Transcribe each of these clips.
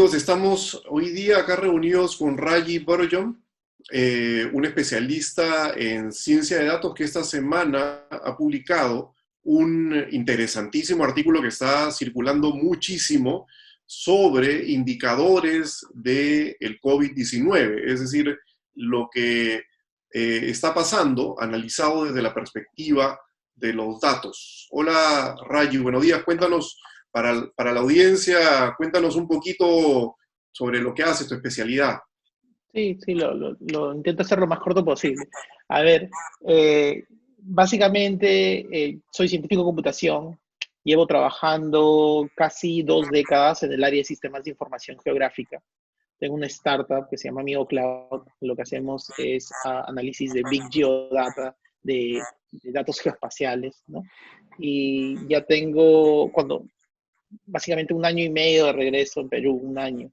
amigos, estamos hoy día acá reunidos con Raji Burjom, un especialista en ciencia de datos que esta semana ha publicado un interesantísimo artículo que está circulando muchísimo sobre indicadores del COVID-19, es decir, lo que está pasando analizado desde la perspectiva de los datos. Hola Raji, buenos días, cuéntanos. Para la audiencia, cuéntanos un poquito sobre lo que hace tu especialidad. Sí, sí, lo intento hacer lo más corto posible. A ver, básicamente soy científico de computación, llevo trabajando casi 2 décadas en el área de sistemas de información geográfica. Tengo una startup que se llama MioCloud. Lo que hacemos es análisis de Big Geodata, de datos geoespaciales, ¿no? Y ya tengo, básicamente 1 año y medio de regreso en Perú, 1 año.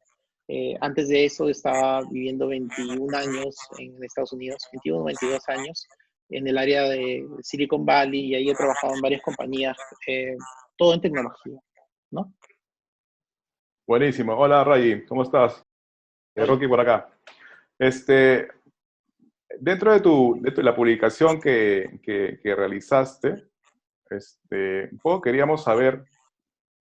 Antes de eso estaba viviendo 21 años en Estados Unidos, 21, 22 años, en el área de Silicon Valley, y ahí he trabajado en varias compañías, todo en tecnología, ¿no? Buenísimo. Hola, Rayi, ¿cómo estás? Hola. Rocky por acá. Dentro de la publicación que realizaste, un poco queríamos saber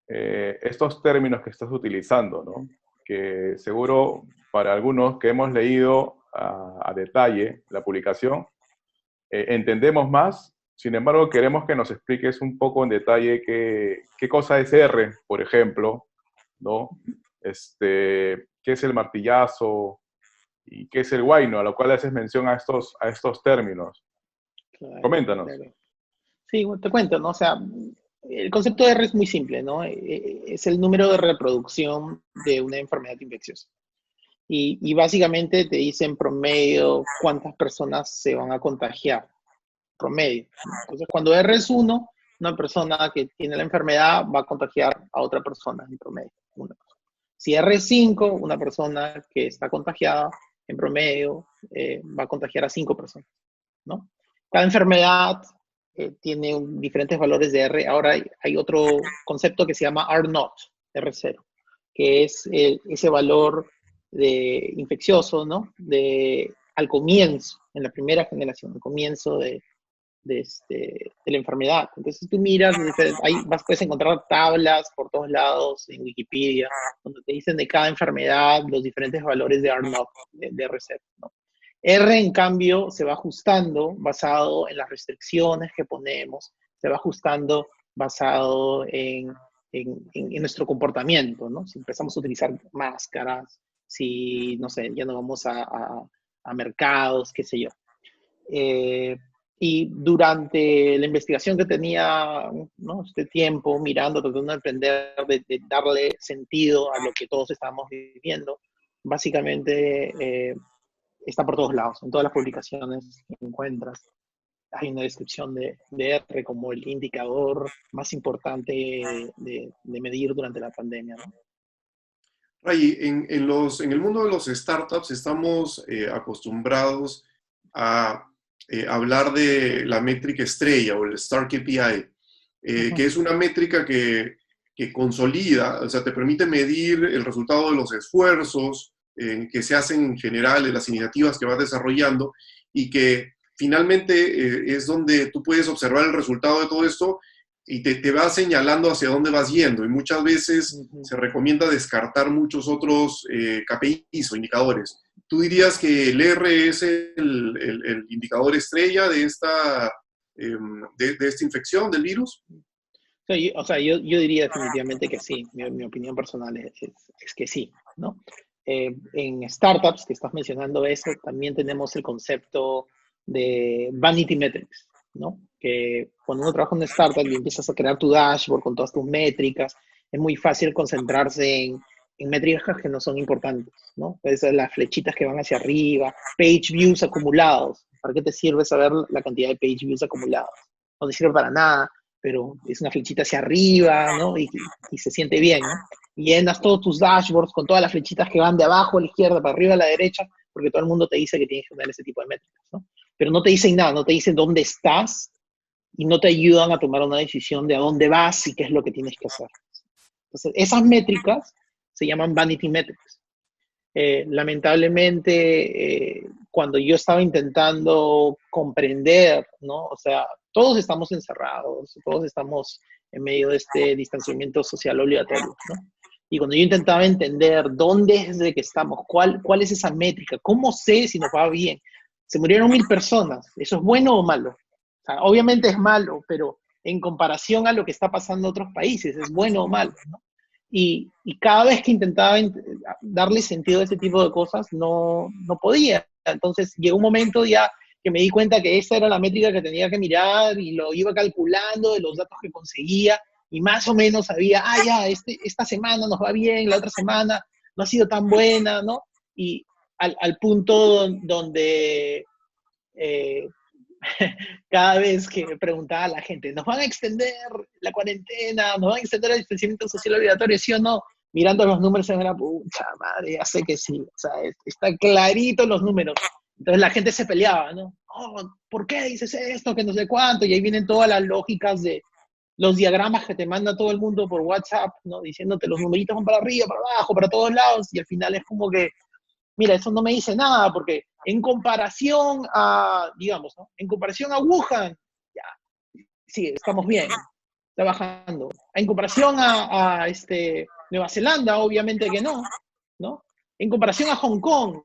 estos términos que estás utilizando, ¿no? Que seguro para algunos que hemos leído a detalle la publicación, entendemos más. Sin embargo, queremos que nos expliques un poco en detalle qué cosa es R, por ejemplo, ¿no? ¿Qué es el martillazo y qué es el guayno, a lo cual haces mención a estos términos? Claro, Coméntanos. claro. Sí, bueno, te cuento, ¿no? O sea, el concepto de R es muy simple, ¿no? Es el número de reproducción de una enfermedad infecciosa. Y básicamente te dice en promedio cuántas personas se van a contagiar, promedio, ¿no? Entonces, cuando R es 1, una persona que tiene la enfermedad va a contagiar a otra persona en promedio. Si R es 5, una persona que está contagiada en promedio va a contagiar a 5 personas, ¿no? Cada enfermedad tiene diferentes valores de R. Ahora hay otro concepto que se llama R0, R0, que es ese valor de infeccioso, ¿no? Al comienzo, en la primera generación, al comienzo de la enfermedad. Entonces tú miras, puedes encontrar tablas por todos lados en Wikipedia, donde te dicen de cada enfermedad los diferentes valores de R0, de R0, ¿no? R, en cambio, se va ajustando basado en las restricciones que ponemos, se va ajustando basado en nuestro comportamiento, ¿no? Si empezamos a utilizar máscaras, si, no sé, ya no vamos a mercados, qué sé yo. Y durante la investigación que tenía, ¿no? Este tiempo mirando, tratando de aprender, de darle sentido a lo que todos estábamos viviendo, básicamente está por todos lados. En todas las publicaciones que encuentras hay una descripción de R como el indicador más importante de medir durante la pandemia, ¿no? Ray, en el mundo de los startups estamos acostumbrados a hablar de la métrica estrella o el Star KPI, que es una métrica que consolida, o sea, te permite medir el resultado de los esfuerzos que se hacen en general, de las iniciativas que vas desarrollando, y que finalmente es donde tú puedes observar el resultado de todo esto y te va señalando hacia dónde vas yendo. Y muchas veces se recomienda descartar muchos otros KPIs o indicadores. ¿Tú dirías que el R es el indicador estrella de esta infección del virus? Yo diría definitivamente que sí. Mi opinión personal es que sí, ¿no? En startups, que estás mencionando eso, también tenemos el concepto de vanity metrics, ¿no? Que cuando uno trabaja en una startup y empiezas a crear tu dashboard con todas tus métricas, es muy fácil concentrarse en métricas que no son importantes, ¿no? Esas las flechitas que van hacia arriba, page views acumulados. ¿Para qué te sirve saber la cantidad de page views acumulados? No te sirve para nada, pero es una flechita hacia arriba, ¿no? Y se siente bien, ¿no? Y llenas todos tus dashboards con todas las flechitas que van de abajo a la izquierda, para arriba a la derecha, porque todo el mundo te dice que tienes que tener ese tipo de métricas, ¿no? Pero no te dicen nada, no te dicen dónde estás y no te ayudan a tomar una decisión de a dónde vas y qué es lo que tienes que hacer. Entonces, esas métricas se llaman vanity metrics. Lamentablemente, cuando yo estaba intentando comprender, ¿no? O sea, todos estamos encerrados, todos estamos en medio de este distanciamiento social obligatorio, ¿no? Y cuando yo intentaba entender dónde es de que estamos, cuál es esa métrica, cómo sé si nos va bien. Se murieron 1000 personas, ¿eso es bueno o malo? O sea, obviamente es malo, pero en comparación a lo que está pasando en otros países, ¿es bueno o malo, ¿no? Y cada vez que intentaba darle sentido a ese tipo de cosas, no podía. Entonces llegó un momento ya que me di cuenta que esa era la métrica que tenía que mirar y lo iba calculando de los datos que conseguía y más o menos sabía, ya, esta semana nos va bien, la otra semana no ha sido tan buena, ¿no? Y al punto donde cada vez que me preguntaba a la gente, ¿nos van a extender la cuarentena? ¿Nos van a extender el distanciamiento social obligatorio? ¿Sí o no? Mirando los números, se me era, pucha madre, ya sé que sí. O sea, está clarito los números. Entonces la gente se peleaba, ¿no? Oh, ¿por qué dices esto? Que no sé cuánto. Y ahí vienen todas las lógicas de los diagramas que te manda todo el mundo por WhatsApp, ¿no? Diciéndote los numeritos van para arriba, para abajo, para todos lados. Y al final es como que, mira, eso no me dice nada, porque en comparación a, digamos, ¿no? En comparación a Wuhan, ya, sí, estamos bien, está bajando. En comparación a Nueva Zelanda, obviamente que no, ¿no? En comparación a Hong Kong,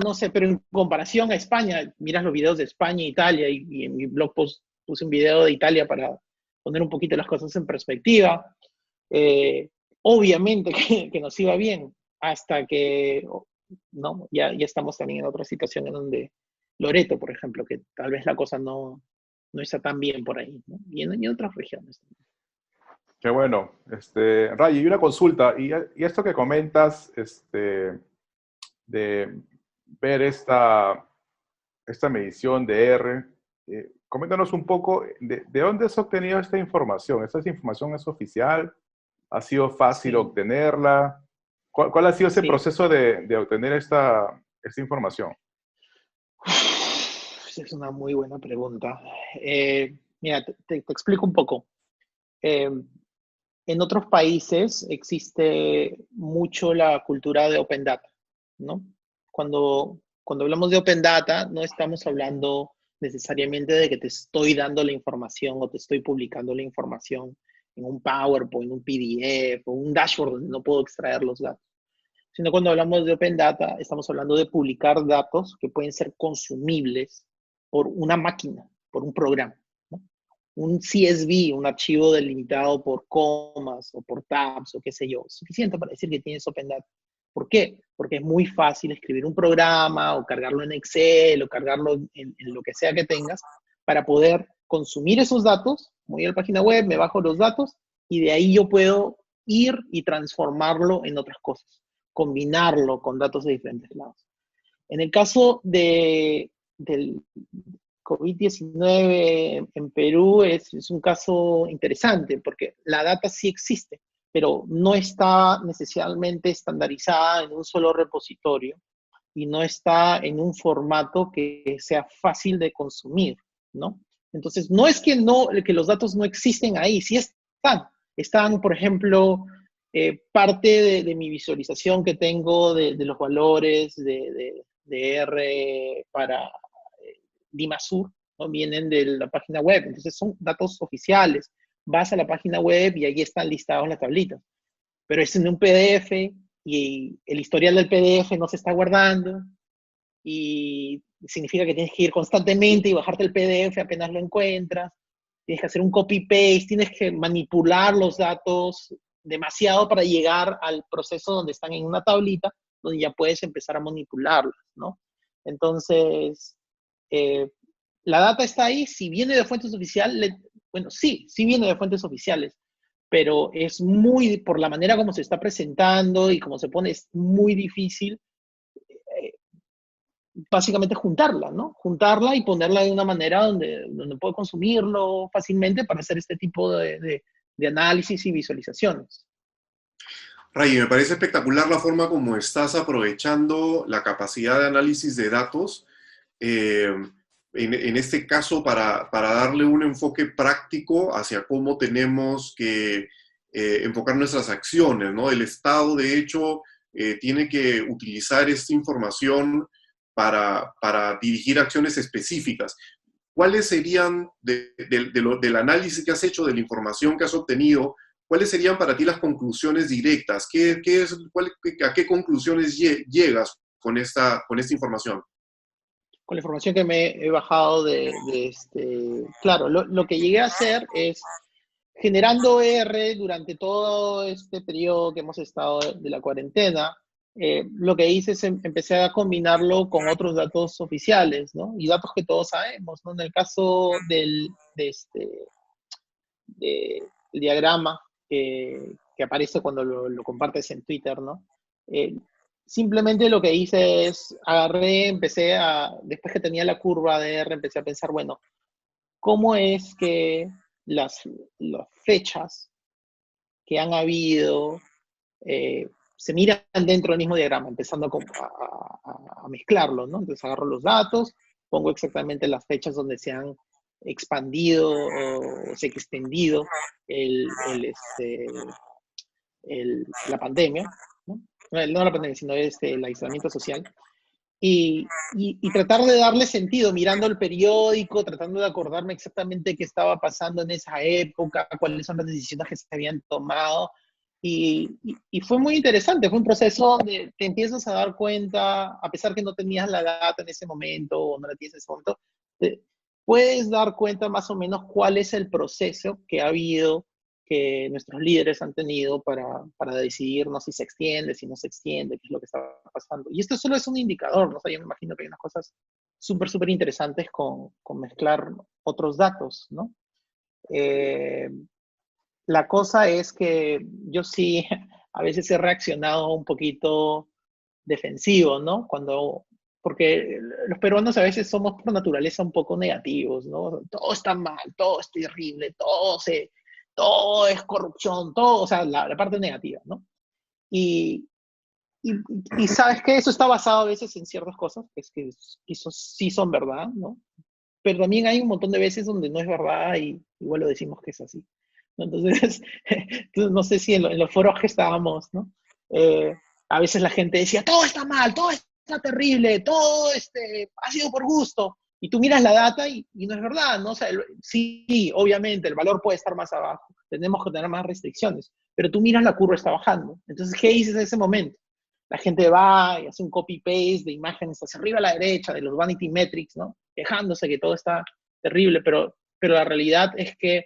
no sé, pero en comparación a España, miras los videos de España e Italia, y en mi blog post puse un video de Italia para poner un poquito las cosas en perspectiva. Obviamente que nos iba bien, hasta que, ¿no? Ya estamos también en otra situación en donde Loreto, por ejemplo, que tal vez la cosa no está tan bien por ahí, ¿no? Y en otras regiones también. Qué bueno. Ray, y una consulta, y esto que comentas, de ver esta medición de R, coméntanos un poco de dónde has obtenido esta información. ¿Esta información es oficial? ¿Ha sido fácil obtenerla? ¿Cuál ha sido ese proceso de obtener esta información? Es una muy buena pregunta. Mira, te explico un poco. En otros países existe mucho la cultura de Open Data, ¿no? Cuando hablamos de Open Data, no estamos hablando necesariamente de que te estoy dando la información o te estoy publicando la información en un PowerPoint, un PDF o un dashboard donde no puedo extraer los datos. Sino cuando hablamos de Open Data, estamos hablando de publicar datos que pueden ser consumibles por una máquina, por un programa, ¿no? Un CSV, un archivo delimitado por comas o por tabs o qué sé yo, es suficiente para decir que tienes Open Data. ¿Por qué? Porque es muy fácil escribir un programa o cargarlo en Excel o cargarlo en lo que sea que tengas para poder consumir esos datos, voy a la página web, me bajo los datos y de ahí yo puedo ir y transformarlo en otras cosas, combinarlo con datos de diferentes lados. En el caso del COVID-19 en Perú es un caso interesante porque la data sí existe, pero no está necesariamente estandarizada en un solo repositorio y no está en un formato que sea fácil de consumir, ¿no? Entonces, no es que los datos no existen ahí, sí están. Están, por ejemplo, parte de mi visualización que tengo de los valores de R para Dimasur, ¿no? Vienen de la página web, entonces son datos oficiales. Vas a la página web y ahí están listados las tablitas. Pero es en un PDF y el historial del PDF no se está guardando y significa que tienes que ir constantemente y bajarte el PDF apenas lo encuentras. Tienes que hacer un copy-paste, tienes que manipular los datos demasiado para llegar al proceso donde están en una tablita, donde ya puedes empezar a manipularlos, ¿no? Entonces, la data está ahí, si viene de fuentes oficiales, bueno, sí viene de fuentes oficiales, pero es muy, por la manera como se está presentando y como se pone, es muy difícil básicamente juntarla, ¿no? Juntarla y ponerla de una manera donde puedo consumirlo fácilmente para hacer este tipo de análisis y visualizaciones. Ray, me parece espectacular la forma como estás aprovechando la capacidad de análisis de datos, en este caso para darle un enfoque práctico hacia cómo tenemos que enfocar nuestras acciones, ¿no? El Estado, de hecho, tiene que utilizar esta información para dirigir acciones específicas. ¿Cuáles serían, del análisis que has hecho, de la información que has obtenido, cuáles serían para ti las conclusiones directas? ¿A qué conclusiones llegas con esta información? Con la información que me he bajado claro, lo que llegué a hacer es generando R durante todo este periodo que hemos estado de la cuarentena. Lo que hice es empecé a combinarlo con otros datos oficiales, ¿no? Y datos que todos sabemos, ¿no? En el caso del diagrama que aparece cuando lo compartes en Twitter, ¿no? Eh, Simplemente lo que hice es agarré, después que tenía la curva de R, empecé a pensar, bueno, ¿cómo es que las fechas que han habido se miran dentro del mismo diagrama, empezando a mezclarlo, ¿no? Entonces agarro los datos, pongo exactamente las fechas donde se han expandido o se ha extendido la pandemia, ¿no? No la pandemia, sino el aislamiento social. Y tratar de darle sentido, mirando el periódico, tratando de acordarme exactamente qué estaba pasando en esa época, cuáles son las decisiones que se habían tomado. Y fue muy interesante, fue un proceso donde te empiezas a dar cuenta, a pesar que no tenías la data en ese momento o no la tienes en ese momento, te puedes dar cuenta más o menos cuál es el proceso que ha habido, que nuestros líderes han tenido para decidir, no si se extiende, si no se extiende, qué es lo que está pasando. Y esto solo es un indicador, ¿no? O sea, yo me imagino que hay unas cosas súper interesantes con mezclar otros datos, ¿no? La cosa es que yo sí a veces he reaccionado un poquito defensivo, ¿no? Porque los peruanos a veces somos por naturaleza un poco negativos, ¿no? Todo está mal, todo es terrible, todo es corrupción, todo, o sea, la parte negativa, ¿no? Y, y sabes que eso está basado a veces en ciertas cosas, que sí son verdad, ¿no? Pero también hay un montón de veces donde no es verdad y igual lo decimos que es así, ¿no? Entonces, no sé si en los foros que estábamos, ¿no? A veces la gente decía, todo está mal, todo está terrible, todo ha sido por gusto. Y tú miras la data y no es verdad, ¿no? O sea, sí, obviamente, el valor puede estar más abajo, tenemos que tener más restricciones, pero tú miras la curva está bajando. Entonces, ¿qué dices en ese momento? La gente va y hace un copy-paste de imágenes hacia arriba a la derecha, de los vanity metrics, ¿no? Quejándose que todo está terrible, pero la realidad es que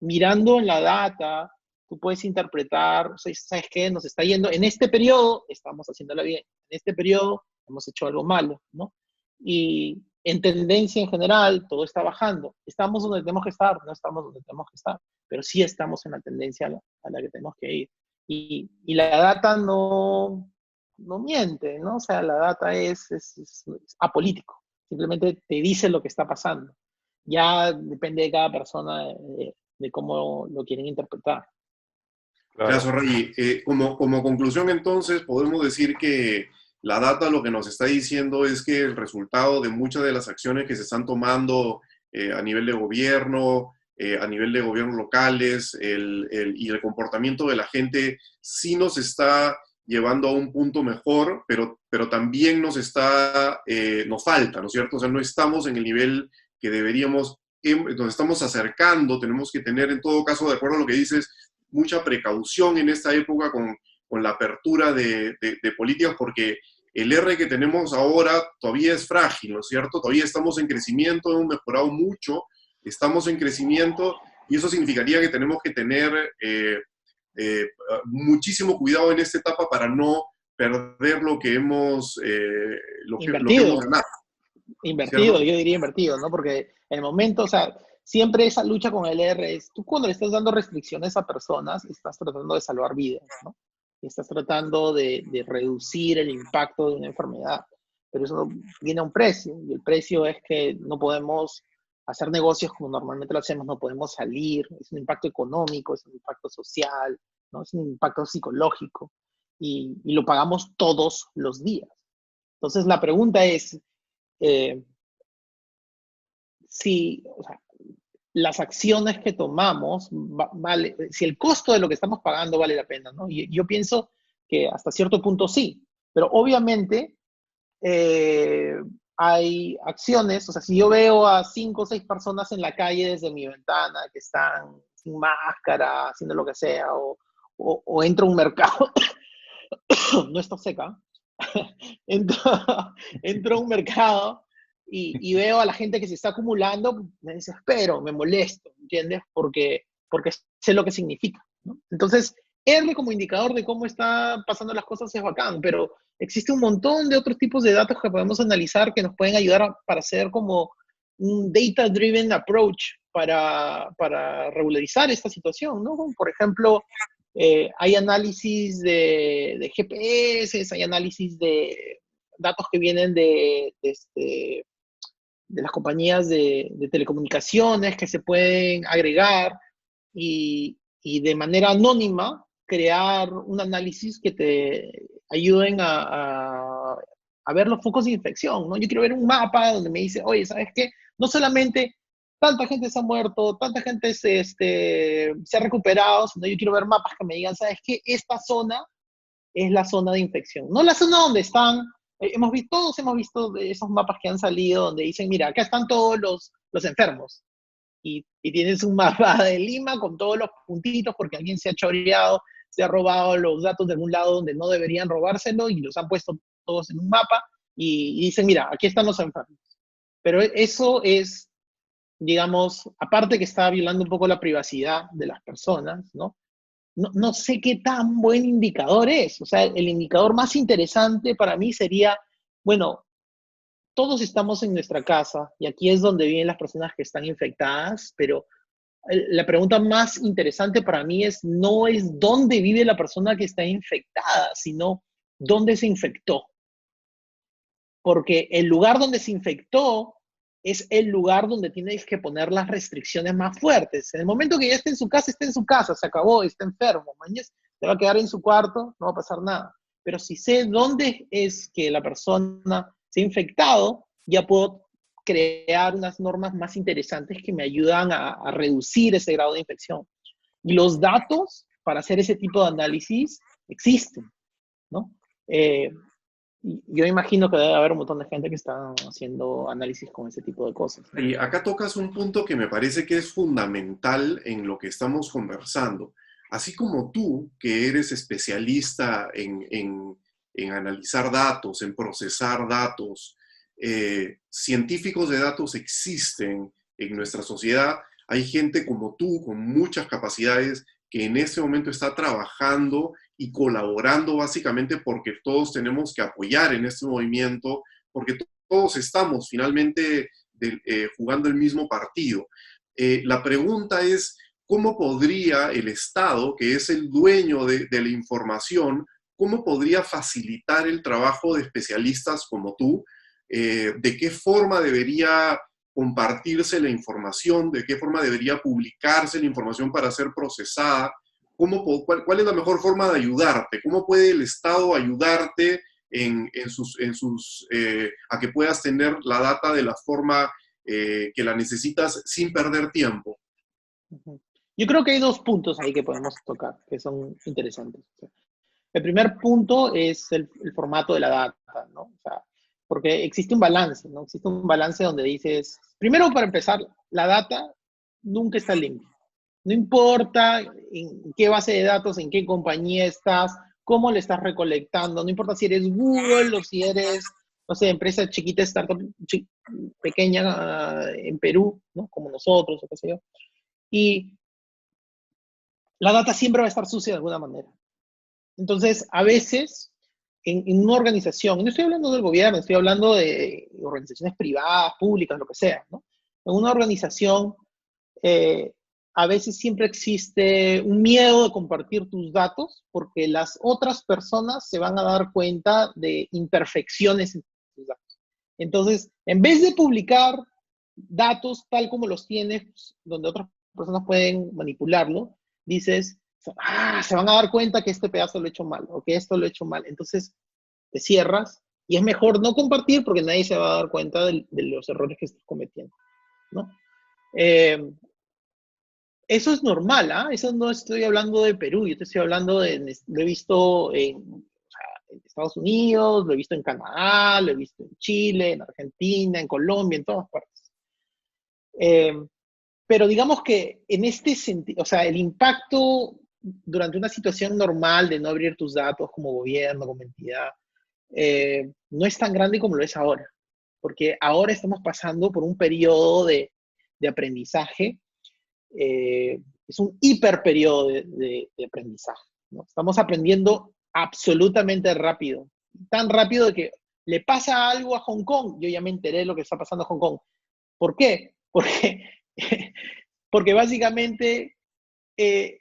mirando en la data, tú puedes interpretar, ¿sabes qué? Nos está yendo, en este periodo estamos haciéndola bien, en este periodo hemos hecho algo malo, ¿no? Y en tendencia en general, todo está bajando. Estamos donde tenemos que estar, no estamos donde tenemos que estar, pero sí estamos en la tendencia a la que tenemos que ir. Y la data no miente, ¿no? O sea, la data es apolítico, simplemente te dice lo que está pasando. Ya depende de cada persona de cómo lo quieren interpretar. Claro. Gracias, Ray. Como conclusión, entonces, podemos decir que la data lo que nos está diciendo es que el resultado de muchas de las acciones que se están tomando a nivel de gobierno, a nivel de gobiernos locales, y el comportamiento de la gente sí nos está llevando a un punto mejor, pero también nos falta, ¿no es cierto? O sea, no estamos en el nivel que deberíamos, nos estamos acercando, tenemos que tener, en todo caso, de acuerdo a lo que dices, mucha precaución en esta época con la apertura de políticas, porque el R que tenemos ahora todavía es frágil, ¿no es cierto? Todavía estamos en crecimiento, hemos mejorado mucho, estamos en crecimiento, y eso significaría que tenemos que tener muchísimo cuidado en esta etapa para no perder lo que hemos, lo que hemos ganado. Invertido, ¿cierto? yo diría invertido, ¿no? Porque en el momento, o sea, siempre esa lucha con el R es, tú cuando le estás dando restricciones a personas, estás tratando de salvar vidas, ¿no? Estás tratando de reducir el impacto de una enfermedad, pero eso viene a un precio, y el precio es que no podemos hacer negocios como normalmente lo hacemos, no podemos salir, es un impacto económico, es un impacto social, ¿no? Es un impacto psicológico, y lo pagamos todos los días. Entonces la pregunta es, o sea, las acciones que tomamos, vale, si el costo de lo que estamos pagando vale la pena, ¿no? Y yo pienso que hasta cierto punto sí, pero obviamente hay acciones, o sea, si yo veo a 5 o 6 personas en la calle desde mi ventana que están sin máscara, haciendo lo que sea, o entro a un mercado, no está seca, entro, entro a un mercado y veo a la gente que se está acumulando, me desespero, me molesto, ¿entiendes? Porque sé lo que significa, ¿no? Entonces, R como indicador de cómo están pasando las cosas es bacán, pero existe un montón de otros tipos de datos que podemos analizar que nos pueden ayudar para hacer como un data-driven approach para regularizar esta situación, ¿no? Como por ejemplo, hay análisis de GPS, hay análisis de datos que vienen de las compañías de telecomunicaciones que se pueden agregar y de manera anónima crear un análisis que te ayuden a ver los focos de infección, ¿no? Yo quiero ver un mapa donde me dice, oye, ¿sabes qué? No solamente tanta gente se ha muerto, tanta gente se ha recuperado, sino yo quiero ver mapas que me digan, ¿sabes qué? Esta zona es la zona de infección. No la zona donde están, todos hemos visto esos mapas que han salido donde dicen, mira, acá están todos los enfermos. Y tienes un mapa de Lima con todos los puntitos porque alguien se ha choreado, se ha robado los datos de algún lado donde no deberían robárselo y los han puesto todos en un mapa y dicen, mira, aquí están los enfermos. Pero eso es, digamos, aparte que está violando un poco la privacidad de las personas, ¿no? No sé qué tan buen indicador es. O sea, el indicador más interesante para mí sería, bueno, todos estamos en nuestra casa y aquí es donde viven las personas que están infectadas, pero la pregunta más interesante para mí no es dónde vive la persona que está infectada, sino dónde se infectó. Porque el lugar donde se infectó es el lugar donde tienes que poner las restricciones más fuertes. En el momento que ya esté en su casa, se acabó, está enfermo, mañana se va a quedar en su cuarto, no va a pasar nada. Pero si sé dónde es que la persona se ha infectado, ya puedo crear unas normas más interesantes que me ayudan a reducir ese grado de infección. Y los datos para hacer ese tipo de análisis existen, ¿no? Yo imagino que debe haber un montón de gente que está haciendo análisis con ese tipo de cosas, ¿no? Y acá tocas un punto que me parece que es fundamental en lo que estamos conversando. Así como tú, que eres especialista en analizar datos, en procesar datos, científicos de datos existen en nuestra sociedad. Hay gente como tú, con muchas capacidades, que en este momento está trabajando y colaborando básicamente porque todos tenemos que apoyar en este movimiento, porque todos estamos finalmente jugando el mismo partido. La pregunta es, ¿cómo podría el Estado, que es el dueño de la información, cómo podría facilitar el trabajo de especialistas como tú? ¿De qué forma debería compartirse la información? ¿De qué forma debería publicarse la información para ser procesada? ¿Cuál es la mejor forma de ayudarte? ¿Cómo puede el Estado ayudarte a que puedas tener la data de la forma que la necesitas sin perder tiempo? Yo creo que hay 2 puntos ahí que podemos tocar, que son interesantes. El primer punto es el formato de la data, ¿no? O sea, porque existe un balance, ¿no? Existe un balance donde dices, primero para empezar, la data nunca está limpia. No importa en qué base de datos, en qué compañía estás, cómo le estás recolectando, no importa si eres Google o si eres, no sé, empresa chiquita, startup pequeña en Perú, ¿no? Como nosotros, o qué sé yo. Y la data siempre va a estar sucia de alguna manera. Entonces, a veces, en una organización, no estoy hablando del gobierno, estoy hablando de organizaciones privadas, públicas, lo que sea, ¿no? En una organización, a veces siempre existe un miedo de compartir tus datos porque las otras personas se van a dar cuenta de imperfecciones en tus datos. Entonces, en vez de publicar datos tal como los tienes, donde otras personas pueden manipularlo, dices, se van a dar cuenta que este pedazo lo he hecho mal o que esto lo he hecho mal. Entonces, te cierras y es mejor no compartir porque nadie se va a dar cuenta de los errores que estás cometiendo, ¿no? eso es normal, ¿ah? Eso no estoy hablando de Perú, yo te estoy hablando lo he visto en Estados Unidos, lo he visto en Canadá, lo he visto en Chile, en Argentina, en Colombia, en todas partes. Eh, pero digamos que en este sentido, o sea, el impacto durante una situación normal de no abrir tus datos como gobierno, como entidad, no es tan grande como lo es ahora, porque ahora estamos pasando por un periodo de aprendizaje, es un hiper periodo de aprendizaje, ¿no? Estamos aprendiendo absolutamente rápido, tan rápido de que le pasa algo a Hong Kong, yo ya me enteré de lo que está pasando a Hong Kong. ¿Por qué? Porque, porque básicamente, eh,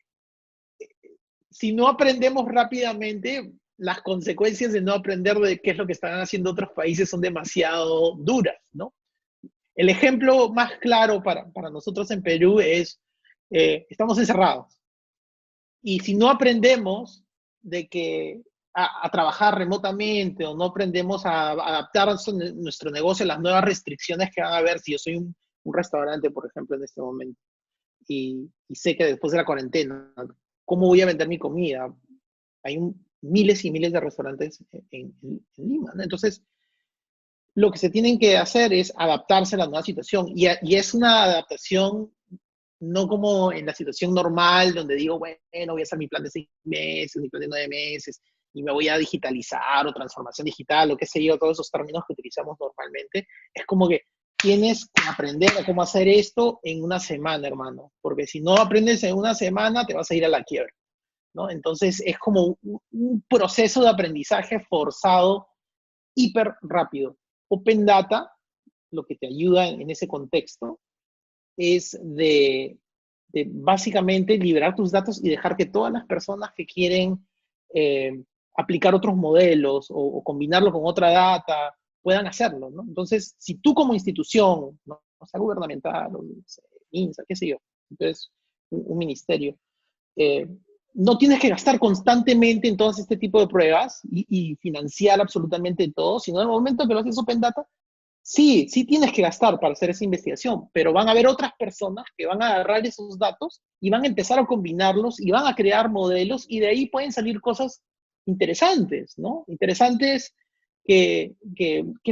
si no aprendemos rápidamente, las consecuencias de no aprender de qué es lo que están haciendo otros países son demasiado duras, ¿no? El ejemplo más claro para nosotros en Perú es, estamos encerrados. Y si no aprendemos de que a trabajar remotamente o no aprendemos a adaptar nuestro negocio a las nuevas restricciones que van a haber, si yo soy un restaurante, por ejemplo, en este momento, y sé que después de la cuarentena, ¿cómo voy a vender mi comida? Hay miles y miles de restaurantes en Lima, ¿no? Entonces, lo que se tienen que hacer es adaptarse a la nueva situación. Y es una adaptación no como en la situación normal, donde digo, bueno, voy a hacer mi plan de 6 meses, mi plan de 9 meses, y me voy a digitalizar o transformación digital, o qué sé yo, todos esos términos que utilizamos normalmente. Es como que tienes que aprender a cómo hacer esto en una semana, hermano, porque si no aprendes en una semana, te vas a ir a la quiebra, ¿no? Entonces es como un proceso de aprendizaje forzado, hiper rápido. Open Data, lo que te ayuda en ese contexto, es de básicamente liberar tus datos y dejar que todas las personas que quieren aplicar otros modelos o combinarlo con otra data puedan hacerlo, ¿no? Entonces, si tú como institución, ¿no? O sea, gubernamental, o INSA, qué sé yo, entonces un ministerio, eh, no tienes que gastar constantemente en todo este tipo de pruebas y financiar absolutamente todo, sino en el momento que lo haces Open Data, sí, sí tienes que gastar para hacer esa investigación, pero van a haber otras personas que van a agarrar esos datos y van a empezar a combinarlos y van a crear modelos y de ahí pueden salir cosas interesantes, ¿no? Interesantes qué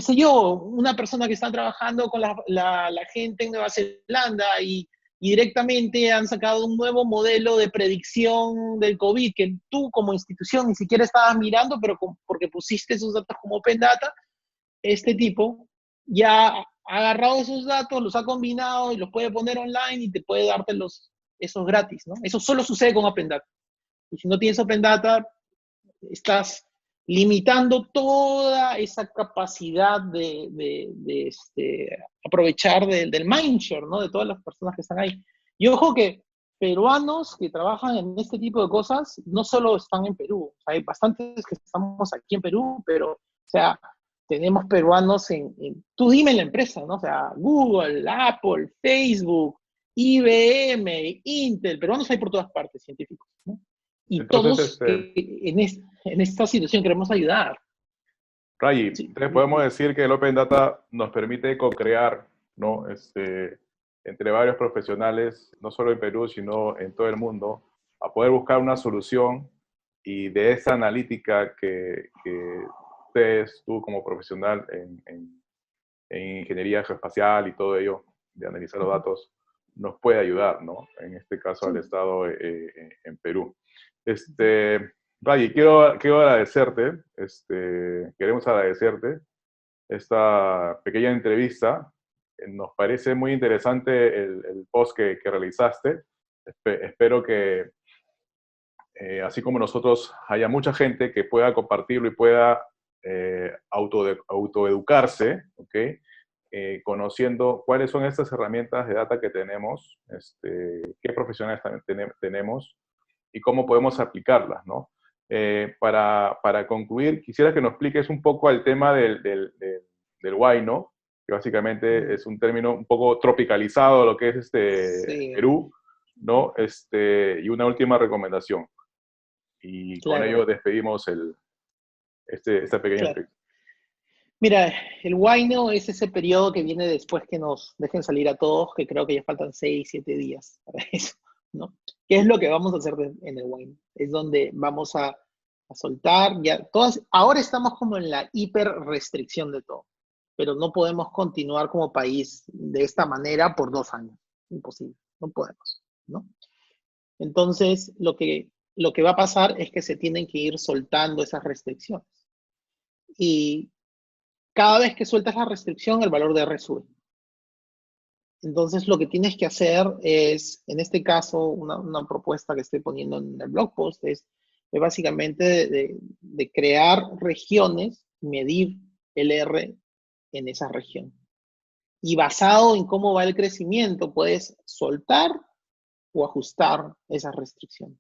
sé yo, una persona que está trabajando con la gente en Nueva Zelanda y directamente han sacado un nuevo modelo de predicción del COVID que tú como institución ni siquiera estabas mirando, pero porque pusiste esos datos como Open Data, este tipo ya ha agarrado esos datos, los ha combinado y los puede poner online y te puede darte esos gratis, ¿no? Eso solo sucede con Open Data. Y si no tienes Open Data, estás limitando toda esa capacidad de aprovechar del mindshare, ¿no? De todas las personas que están ahí. Y ojo que peruanos que trabajan en este tipo de cosas no solo están en Perú, o sea, hay bastantes que estamos aquí en Perú, pero, o sea, tenemos peruanos tú dime la empresa, ¿no? O sea, Google, Apple, Facebook, IBM, Intel, peruanos hay por todas partes, científicos, ¿no? Y Entonces, todos en esta situación queremos ayudar. Rayi, Sí, entonces podemos decir que el Open Data nos permite co-crear, ¿no? Entre varios profesionales, no solo en Perú, sino en todo el mundo, a poder buscar una solución y de esa analítica que ustedes, tú como profesional en ingeniería geoespacial y todo ello, de analizar los datos, nos puede ayudar, ¿no? En este caso al Estado en Perú. Rayi, quiero agradecerte, queremos agradecerte esta pequeña entrevista. Nos parece muy interesante el post que realizaste. Espero que, así como nosotros, haya mucha gente que pueda compartirlo y pueda autoeducarse, ¿ok? Conociendo cuáles son estas herramientas de data que tenemos, qué profesionales también tenemos y cómo podemos aplicarlas, ¿no? Para concluir, quisiera que nos expliques un poco el tema del huayno, que básicamente es un término un poco tropicalizado, lo que es sí, Perú, ¿no? Y una última recomendación. Y con claro, ello despedimos esta pequeña claro. entrevista. Mira, el Huayno es ese periodo que viene después que nos dejen salir a todos, que creo que ya faltan 6, 7 días para eso. ¿no? ¿Qué es lo que vamos a hacer en el Wine? Es donde vamos a soltar, ya todas, ahora estamos como en la hiper restricción de todo, pero no podemos continuar como país de esta manera por 2 años. Imposible, no podemos, ¿no? Entonces, lo que va a pasar es que se tienen que ir soltando esas restricciones. Y cada vez que sueltas la restricción, el valor de R sube. Entonces, lo que tienes que hacer es, en este caso, una propuesta que estoy poniendo en el blog post es básicamente de crear regiones, medir el R en esa región. Y basado en cómo va el crecimiento, puedes soltar o ajustar esas restricciones,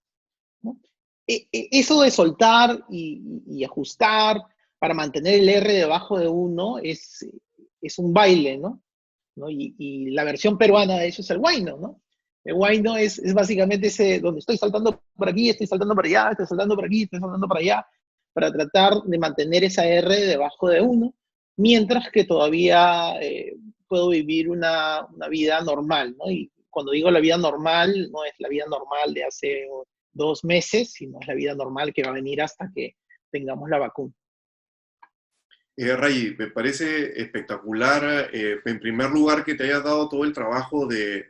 ¿no? Eso de soltar y ajustar para mantener el R debajo de 1 es un baile, ¿no? Y la versión peruana de eso es el huayno, ¿no? El huayno es básicamente ese donde estoy saltando por aquí, estoy saltando por allá, estoy saltando por aquí, estoy saltando por allá, para tratar de mantener esa R debajo de 1, mientras que todavía puedo vivir una vida normal, ¿no? Y cuando digo la vida normal, no es la vida normal de hace 2 meses, sino es la vida normal que va a venir hasta que tengamos la vacuna. Ray, me parece espectacular, en primer lugar, que te hayas dado todo el trabajo de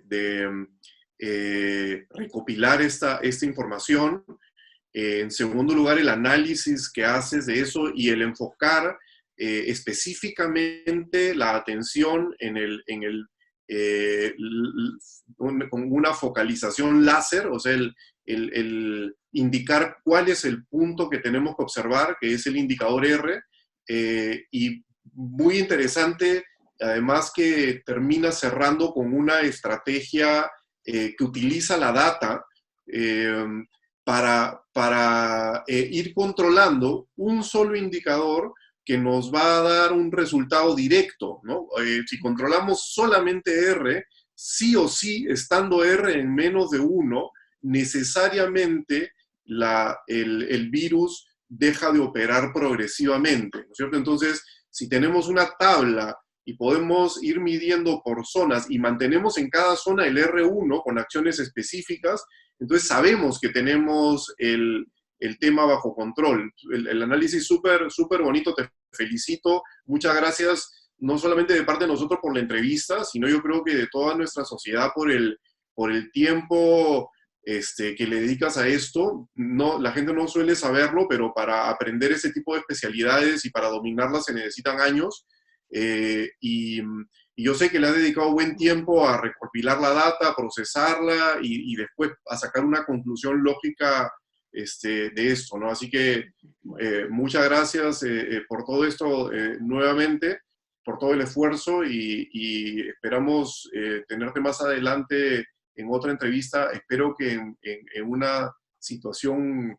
recopilar esta información. En segundo lugar, el análisis que haces de eso y el enfocar específicamente la atención con una focalización láser, o sea, el indicar cuál es el punto que tenemos que observar, que es el indicador R. Y muy interesante, además, que termina cerrando con una estrategia que utiliza la data para ir controlando un solo indicador que nos va a dar un resultado directo, ¿no? Si controlamos solamente R, sí o sí, estando R en menos de 1, necesariamente el virus deja de operar progresivamente, ¿no es cierto? Entonces, si tenemos una tabla y podemos ir midiendo por zonas y mantenemos en cada zona el R1 con acciones específicas, entonces sabemos que tenemos el tema bajo control. El análisis súper bonito, te felicito. Muchas gracias, no solamente de parte de nosotros por la entrevista, sino yo creo que de toda nuestra sociedad por el tiempo que le dedicas a esto. No, la gente no suele saberlo, pero para aprender ese tipo de especialidades y para dominarlas se necesitan años. Y yo sé que le has dedicado buen tiempo a recopilar la data, a procesarla y después a sacar una conclusión lógica de esto, ¿no? Así que muchas gracias por todo esto nuevamente, por todo el esfuerzo y esperamos tenerte más adelante en otra entrevista. Espero que en una situación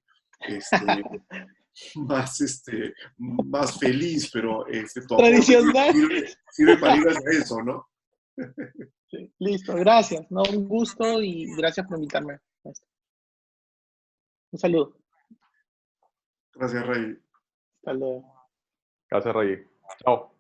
más feliz, pero tu aporte Tradicional. sirve para ir hacia eso, ¿no? Sí, listo, gracias. No, un gusto y gracias por invitarme. Un saludo. Gracias, Ray. Hasta luego. Gracias, Ray. Chao.